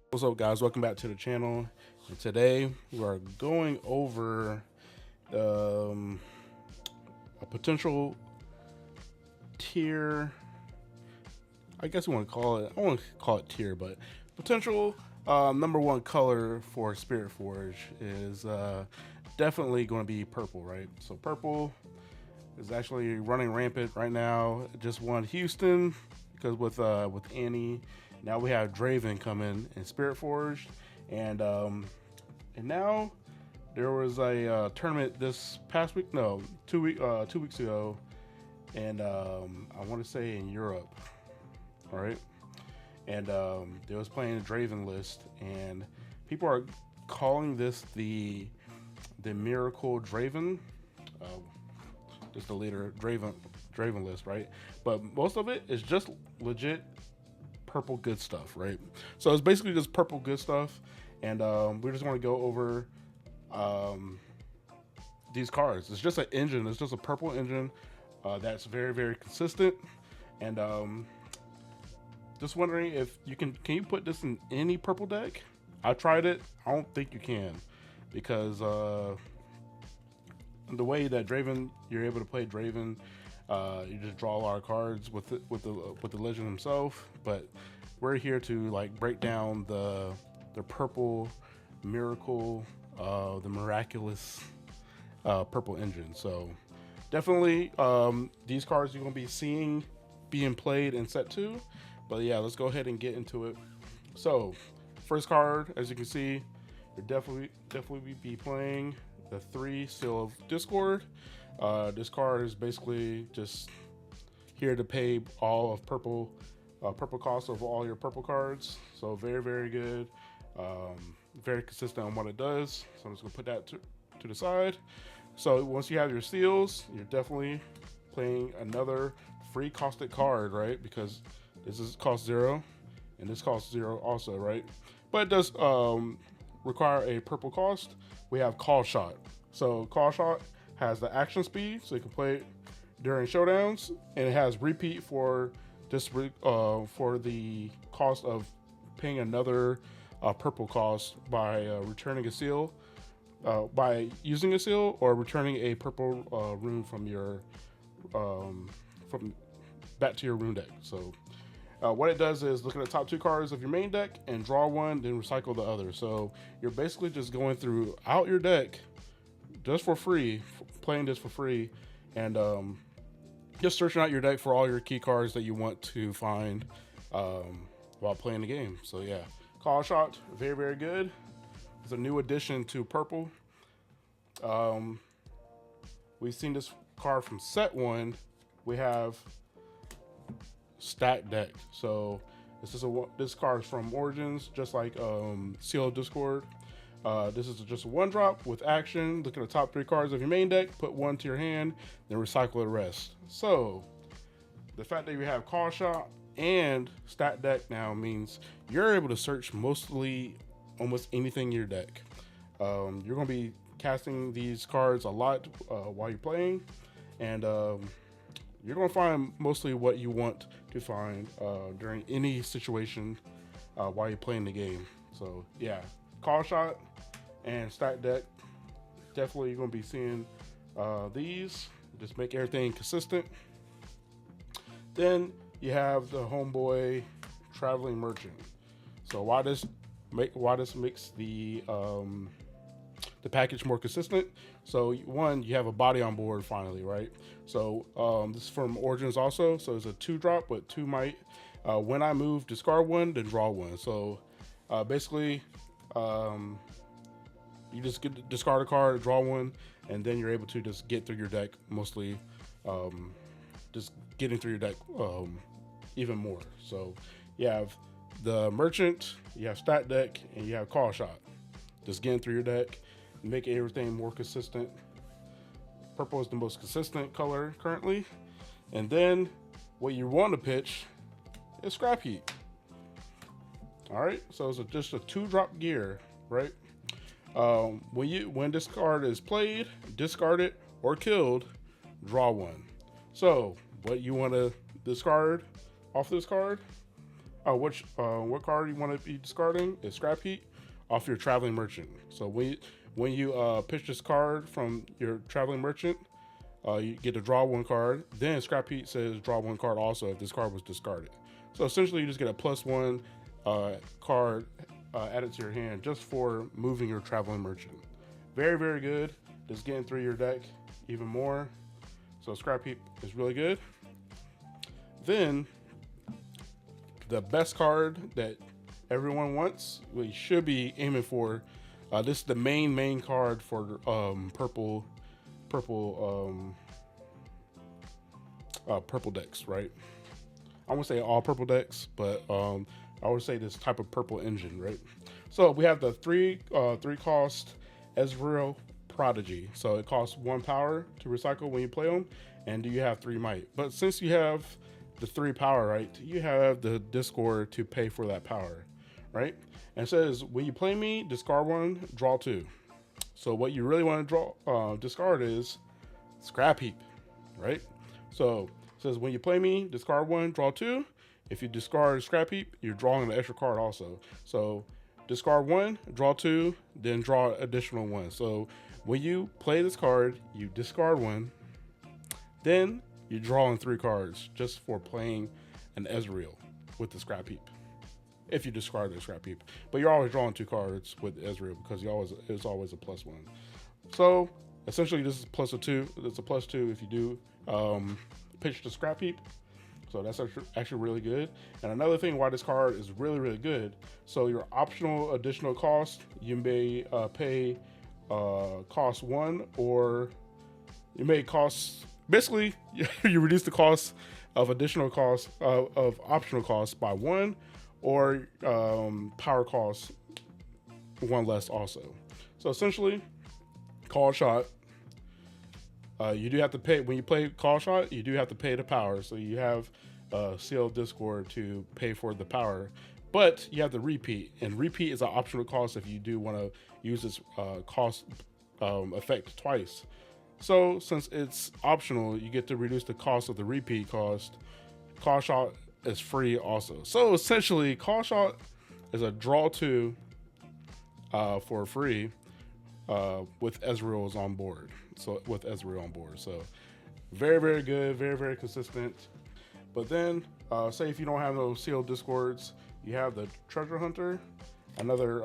What's up, guys? Welcome back to the channel. And today we are going over um, a potential tier. I guess you want to call it. I want to call it tier, but potential number one color for Spirit Forge is definitely going to be purple, right? So purple is actually running rampant right now. It just won Houston because with Annie. Now we have Draven coming in Spirit Forge, and now there was a tournament this past week. No, 2 weeks ago, and I want to say in Europe, all right. And they was playing a Draven list, and people are calling this the Miracle Draven. Uh, just the leader Draven list, right? But most of it is just legit purple good stuff, right? So it's basically just purple good stuff, and we just want to go over um, these cards. It's just an engine. It's just a purple engine that's very consistent, and just wondering if you can you put this in any purple deck? I tried it. I don't think you can because the way that Draven, you're able to play Draven, you just draw a lot of cards with the legend himself. But we're here to like break down the purple miracle, the miraculous purple engine. So definitely these cards you're gonna be seeing being played in set two. But yeah, let's go ahead and get into it. So first card, as you can see, you're definitely be playing the 3 Seal of Discord. This card is basically just here to pay all of purple cost of all your purple cards. So very good, very consistent on what it does. So I'm just gonna put that to the side. So once you have your seals, you're definitely playing another free caustic card, right? Because this is cost 0, and this costs 0 also, right? But it does require a purple cost. We have Call Shot. So Call Shot has the action speed, so you can play it during showdowns, and it has repeat for just for the cost of paying another purple cost by returning a seal, by using a seal or returning a purple rune from your from back to your rune deck. So what it does is look at the top 2 cards of your main deck and draw one, then recycle the other. So you're basically just going throughout your deck just for free, playing this for free, and just searching out your deck for all your key cards that you want to find while playing the game. So yeah, Call Shot, very good. It's a new addition to purple. We've seen this card from set 1. We have Stat Deck. So this card is from Origins, just like Seal of Discord. This is just a 1-drop with action. Look at the top 3 cards of your main deck, put 1 to your hand, then recycle the rest. So the fact that you have Call Shot and Stat Deck now means you're able to search almost anything in your deck. You're going to be casting these cards a lot while you're playing, and you're going to find mostly what you want to find during any situation while you're playing the game. So yeah, Call Shot and Stat Deck, definitely you're going to be seeing these. Just make everything consistent. Then you have the homeboy Traveling Merchant. So why this makes the package more consistent? So one, you have a body on board finally, right? So this is from Origins also. So it's a 2-drop with 2 might. When I move, discard 1, then draw 1. So basically, you just discard a card, draw 1, and then you're able to just get through your deck, mostly just getting through your deck even more. So you have the Merchant, you have Stat Deck, and you have Call Shot. Just getting through your deck, make everything more consistent. Purple is the most consistent color currently. And then what you want to pitch is Scrap Heap. All right, so it's just a 2-drop gear, right? When this card is played, discarded, or killed, draw 1. So what you want to discard off this card? what card you want to be discarding is Scrap Heap off your Traveling Merchant. So when you pitch this card from your Traveling Merchant, you get to draw one card. Then Scrap Heap says draw one card also if this card was discarded. So essentially, you just get a +1 card added to your hand just for moving your Traveling Merchant. Very, very good. Just getting through your deck even more. So Scrap Heap is really good. Then the best card that everyone wants, we should be aiming for. This is the main card for purple decks, right? I won't say all purple decks, but I would say this type of purple engine, right? So we have the three cost Ezreal Prodigy. So it costs 1 power to recycle when you play them, and you have 3 might. But since you have the 3 power, right, you have the Discord to pay for that power, right? And it says when you play me, discard 1, draw 2. So what you really want to discard is Scrap Heap, right? So it says when you play me, discard 1, draw 2. If you discard Scrap Heap, you're drawing an extra card also. So discard 1, draw 2, then draw additional 1. So when you play this card, you discard 1, then you're drawing 3 cards just for playing an Ezreal with the Scrap Heap. If you discard the Scrap Heap, but you're always drawing 2 cards with Ezreal because it's always a +1. So essentially, this is +2. It's a +2 if you do pitch the Scrap Heap. So that's actually really good. And another thing why this card is really, really good. So your optional additional cost, you may pay cost 1, or you may cost, basically you reduce the cost of additional cost of optional costs by 1, or power cost 1 less also. So essentially, Call Shot, you do have to pay when you play Call Shot. You do have to pay the power, so you have sealed Discord to pay for the power. But you have to repeat, and repeat is an optional cost if you do want to use this cost effect twice. So since it's optional, you get to reduce the cost of the repeat cost. Call Shot is free also. So essentially, Call Shot is a draw 2 for free with Ezreal's on board. So with Ezreal on board, so very, very good, very, very consistent. But then, say if you don't have those sealed Discords, you have the Treasure Hunter, another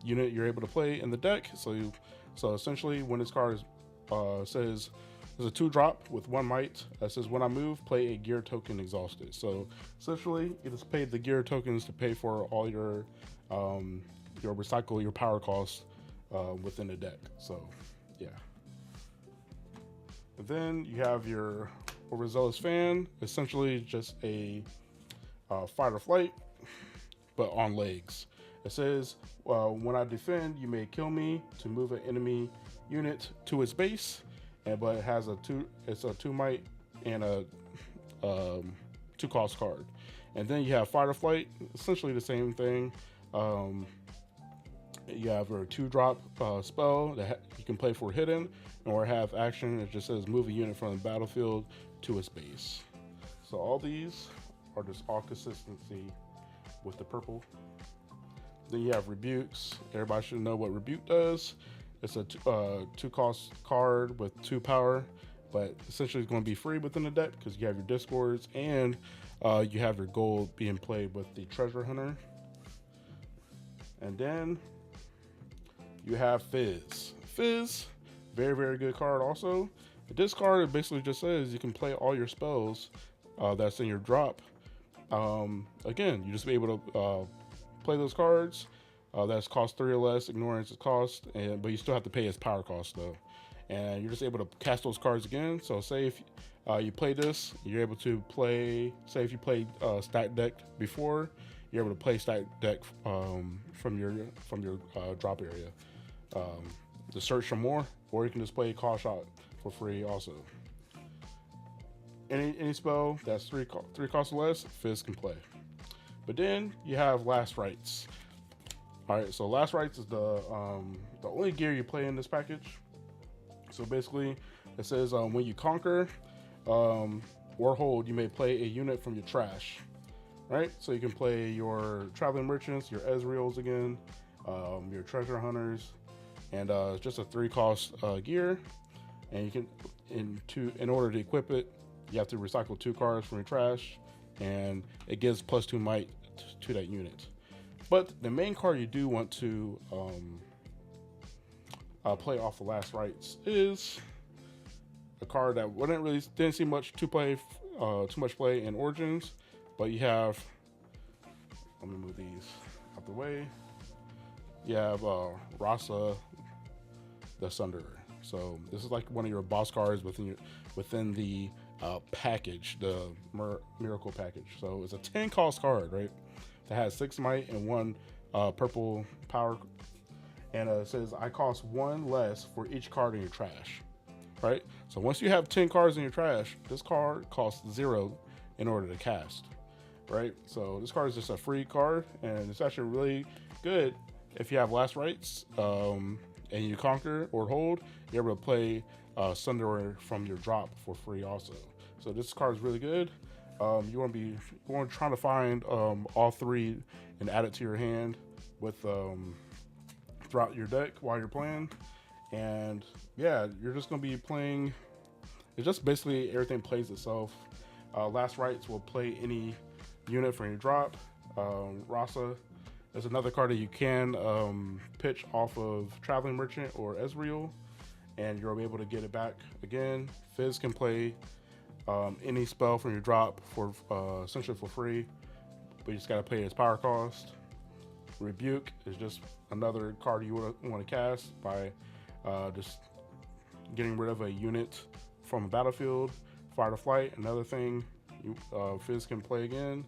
unit you're able to play in the deck. So essentially, when this card is, says there's a 2-drop with 1 might, that says when I move, play a gear token exhausted. So essentially, you just pay the gear tokens to pay for all your recycle, your power costs within the deck. So yeah. But then you have your Overzealous Fan, essentially just a fight or flight, but on legs. It says, when I defend, you may kill me to move an enemy unit to its base, but it has it's a 2 might and a 2 cost card. And then you have fight or flight, essentially the same thing. You have a 2-drop spell that you can play for hidden, or have action. It just says move a unit from the battlefield to its base. So all these are just all consistency with the purple. Then you have rebukes. Everybody should know what rebuke does. It's a 2 cost card with 2 power, but essentially it's going to be free within the deck because you have your Discords, and you have your gold being played with the Treasure Hunter. And then you have Fizz. Fizz, very, very good card also. This card basically just says you can play all your spells that's in your drop. Again, you just be able to play those cards. That's cost 3 or less, ignoring its cost, but you still have to pay its power cost though. And you're just able to cast those cards again. So say if you play this, you're able to play, say if you played stack deck before, you're able to play stack deck from your drop area. To search for more, or you can just play Call Shot for free also. Any spell that's 3 costs or less, Fizz can play. But then you have Last Rites. All right, so Last Rites is the only gear you play in this package. So basically, it says when you conquer or hold, you may play a unit from your trash. right? So you can play your traveling merchants, your Ezreals again, your treasure hunters, and it's just a 3 cost gear. And you can, in order to equip it, you have to recycle 2 cards from your trash, and it gives +2 might to that unit. But the main card you do want to play off the last rites is a card that didn't see too much play in Origins, but you have. Let me move these out the way. You have Rasa the Sunderer. So this is like one of your boss cards within the package, the Miracle package. So it's a 10 cost card, right? That has 6 might and 1 purple power, and it says I cost 1 less for each card in your trash, right? So once you have 10 cards in your trash, this card costs 0 in order to cast, right? So this card is just a free card, and it's actually really good if you have last rites and you conquer or hold. You're able to play Sunderer from your drop for free also. So this card is really good. You want to try to find all 3 and add it to your hand with throughout your deck while you're playing. And yeah, you're just going to be playing. It's just basically everything plays itself. Last rites will play any unit from your drop. Rasa is another card that you can pitch off of Traveling Merchant or Ezreal, and you'll be able to get it back again. Fizz can play any spell from your drop for essentially for free, but you just got to pay its power cost. Rebuke is just another card you want to cast by just getting rid of a unit from a battlefield. Fire to Flight, another thing Fizz can play again.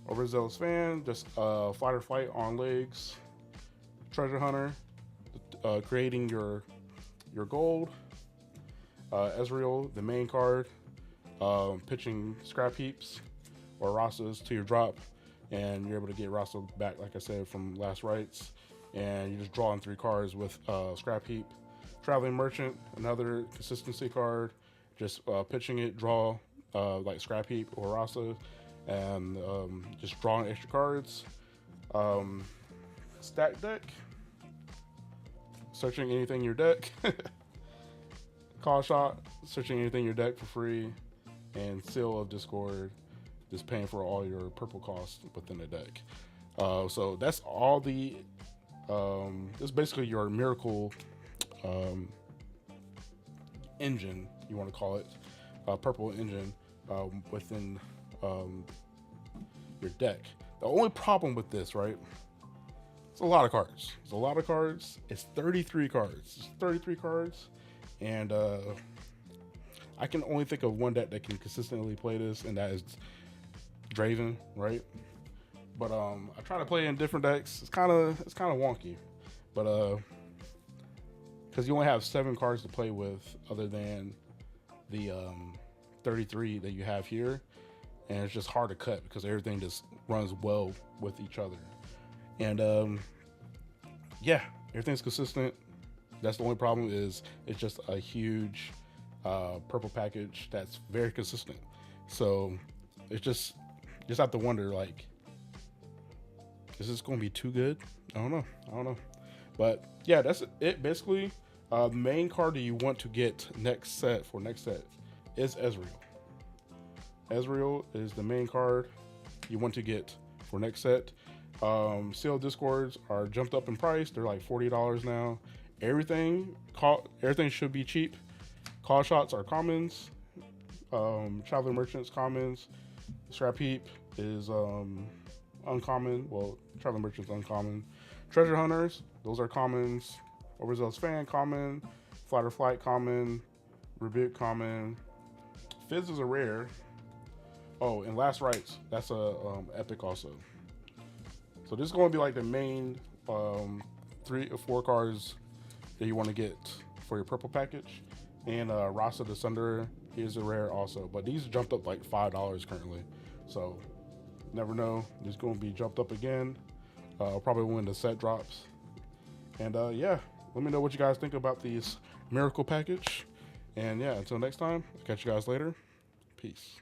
Overzealous Fan, just Flight or Flight on legs. Treasure Hunter, creating your gold. Ezreal, the main card, pitching scrap heaps or Rasas to your drop, and you're able to get Rasa back, like I said, from last rites, and you just draw in 3 cards with scrap heap. Traveling Merchant, another consistency card, just pitching it, draw like scrap heap or Rasa, and just drawing extra cards. Stack deck, searching anything in your deck. Call Shot, searching anything in your deck for free. And Seal of Discord, just paying for all your purple costs within the deck. So that's all the this is basically your Miracle engine, you want to call it, purple engine within your deck. The only problem with this, right? It's a lot of cards. It's a lot of cards. It's 33 cards. It's 33 cards, and I can only think of one deck that can consistently play this, and that is Draven, right? But I try to play in different decks. It's kind of wonky, but because you only have 7 cards to play with, other than the 33 that you have here, and it's just hard to cut because everything just runs well with each other. And yeah, everything's consistent. That's the only problem, is it's just a huge purple package that's very consistent. So it's just have to wonder, like, is this going to be too good? I don't know. But yeah, that's it basically. The main card that you want to get next set is Ezreal. Ezreal is the main card you want to get for next set. Sealed Discords are jumped up in price. They're like $40 now. Everything should be cheap. Call Shots are commons. Traveling Merchants commons. Scrap Heap is uncommon. Well, Traveling Merchants uncommon. Treasure Hunters, those are commons. Overzealous Fan common. Flight or Flight common. Rebuke common. Fizz is a rare. Oh, and Last Rites, that's a epic also. So this is going to be like the main 3 or 4 cards that you want to get for your purple package. And Rasa the Sunderer is a rare also, but these jumped up like $5 currently. So never know, it's going to be jumped up again. Probably when the set drops. And yeah, let me know what you guys think about these Miracle package. And yeah, until next time, I'll catch you guys later. Peace.